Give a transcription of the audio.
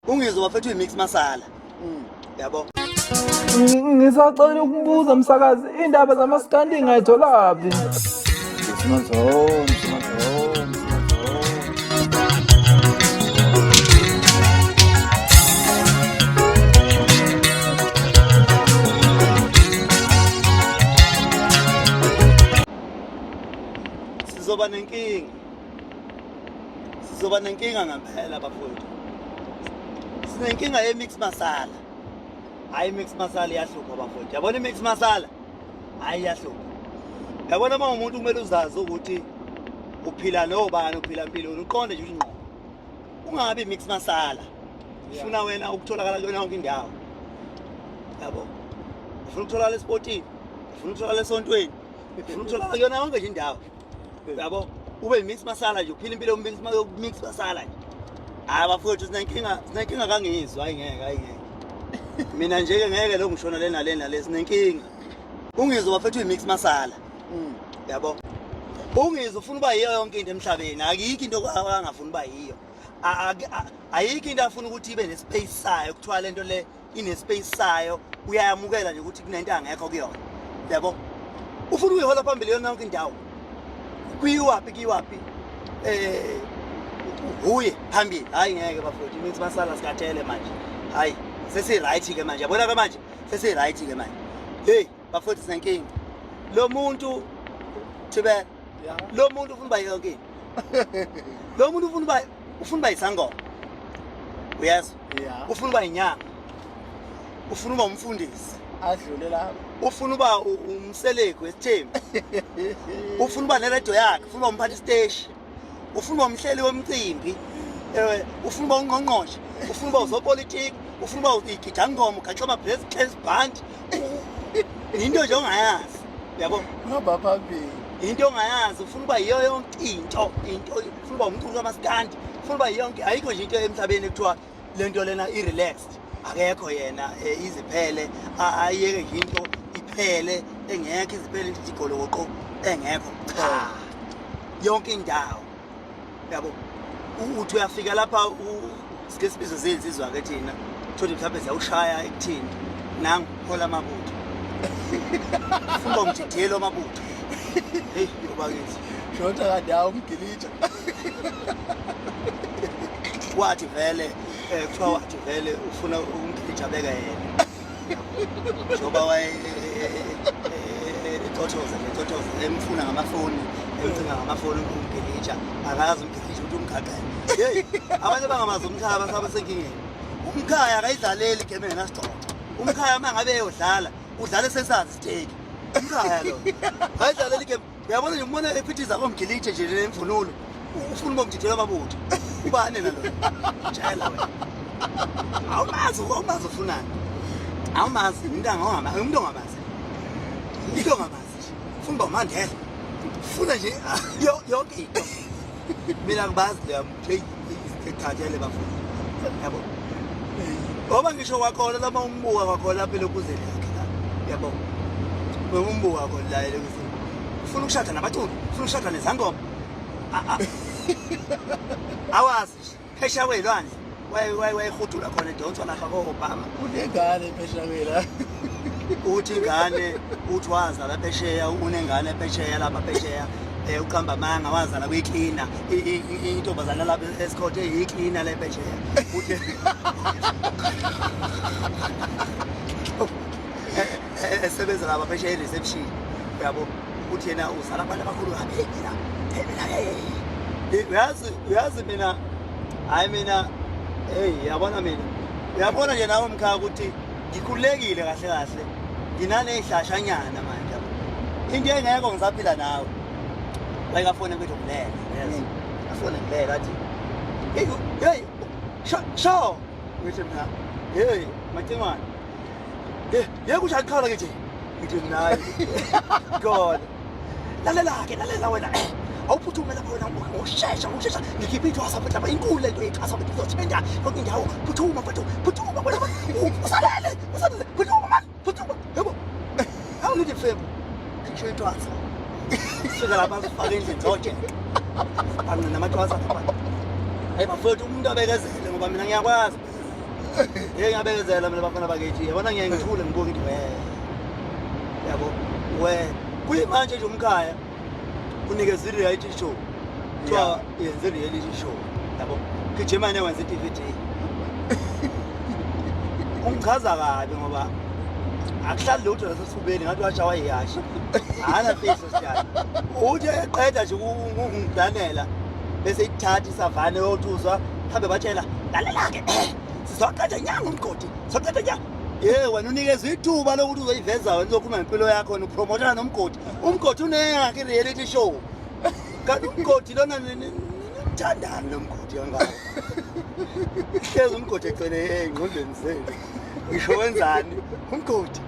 Ungizwa bafethu imix masala. Yabo. Ngisacela ukubuza msakazi indaba zamaskandi ngayitholaphi? Sizoba nenkinga ngempela bafowethu. Sinenkinga yemix masala. Hayi mix masala iyahlupha bafowethu. Yabona imix masala? Hayi iyahlupha. Yabona uma umuntu kumele uzazi ukuthi uphila nobani, uphila impilo uqonde nje ingqondo. Ungabi mix masala. Ufuna wena ukutholakala kuyona yonke indawo. Yabo. Ufuna ukutholakala esportini, ufuna ukutholakala esontweni, ufuna ukutholakala kuyona yonke nje indawo. Yabo. Ube mix masala nje uphila impilo mix masala nje. Hayi bafowethu sinenkinga kangizwa ayingeke. Mina nje ngeke lo ngishona lena sinenkinga. Ungizwa bafethu imix masala. Yabo. Ungizwa ufuna uba yiyo yonke into emhlabeni. Akikho into angafuna uba yiyo. Ayikho into afuna ukuthi ibe nespace sayo kuthiwa lento le ine space sayo uyayamukela nje ukuthi kunento angekho kuyona. Yabo. Ufuna uyihola phambili yona yonke indawo. Kuyiwaphi uye phambili. Hayi ngeke bafowethu imix masala sikathele manje. Hayi sesi right ke manje. Yabona ke manje sesi right ke manje. Hey bafowethu sinenkinga. Lo muntu thibe lo muntu ufuna uba yonke. Lo muntu ufuna uba isangoma. Uyazi? Yeah. Ufuna uba inyanga. Ufuna uba umfundisi. Adlule lapho. Ufuna uba umseleko wesithembu. Ufuna uba neredio yakhe, ufuna uba umphathi stage. Ufuna uba umhleli womcimbi. Ufuna uba ungqongqoshe, ufuna uba uzopolitiki, ufuna uba igidangoma, ugaxama press band. Into nje ongayazi. Yabo. Ngaba phambili. Into ongayazi, ufuna uba yiyo yonke into, ufuna uba umculi kamaskandi, ufuna uba yonke ayikho nje into emhlabeni ekuthiwa lento lena i-relaxed. Akekho yena iziphele ayeke nje into iphele engekho iziphele nje igoloqo engekho cha yonke indawo. Yabo uthi uyafika lapha sike sibizo zenzizwa ke thina thothi mhlawumbe ziyawushaya ekuthini nangu hola amabutho ufuna umthithelo amabutho. Hey yoba kithi shota kade awumgilitsha wathi vele kuthiwa wathi vele ufuna umgilitsha beka yena njoba waye Tothoza emfuna ngamafoni emcinga ngamafoni umgilitsha akazi umgilitsha ukuthi umkhaqe. Hey abantu bangamazi umkhaya basabe senkingeni. Umkhaya akayidlaleli game enasixoxa. Umkhaya mangabe eyodlala udlala sesazi stake. Umkhaya lo ayidlaleli game. Uyabona nje umbona ephithiza komgilitshe nje lemvunulo ufuna ukumthithela amabutho. Ubani nalo? Tshela wena. Awumazi ufunani? Awumazi umuntu ongamazi. Into ongamazi. Ufuna uba uMandela. Ufuna nje yonke into. Mina ngibazi le play isithathele bafuna. Yabo. Ngoba ngisho kwakhona lama umbuka kwakhona lapha lokuzeli yakhe la. Yabo. Umbuka kwakhona la lokuzeli. Ufuna ukushada nabaculi, ufuna ukushada nezangoma. Awazi phesha kwelwandle wayehudula khona edonswa lapha ko-Obama. Unengane phesha kwela. Uthi ingane uthi wazala phesheya unengane phesheya lapha phesheya uqamba amanga wazala kwiklina intombazana lapha esikhote iklina le phesheya. Uthi esebenza lapha phesheya i-reception. Yabo uthi yena uzala abantu abakhulu kabi mina. Uyazi mina hayi mina hey yabona mina uyabona nje nawe umkhaya ukuthi ngikhulekile kahle nginane ihlashanyana manje. Into engekho ngisaphila nawe bayikafone kwethu ngilele yes afone ngilele athi hey sho ngithi mina hey mathemani yeke ushaqhala ngithi nayi God lalela wena awuphuthume lapho wena ushesha ngikhipha ithwasa futhi lapha inkulu lento ithwasa futhi izothenda yonke indawo phuthuma wena usalele phuthuma yebo awunithi febo ngisho ithwasa sika lapha sifake endlini zonke bana namatwasa lapha hayi bafowethu umuntu abekezele ngoba mina ngiyakwazi ngeke ngabezela mina bafana bakithi yabona ngeke ngithule ngibuke ngithi yabo kuyimanje nje umkhaya kunikeza i-reality show kuthiwa yenze i-reality show yabo gijimane wenza i-DVD ungichaza kabi ngoba akuhlali lutho lasesifubeni ngathi washawa ihasha hana fiso sijala uthi eqeda nje ukungidanela bese ithatha isavane yothuzwa hambe batshela lalela-ke sizoqeda nyanga umgodi sizoqeda nyanga wena unikezwe ithuba lokuthi uzoyiveza wena uzokhuluma ngempilo yakho wena upromotana nomgodi umgodi unengakho i-reality show kanti umgodi lona nimthandani lo mgodi kangako hlezi umgodi egcwele engqondweni zenu ngisho wenzani umgodi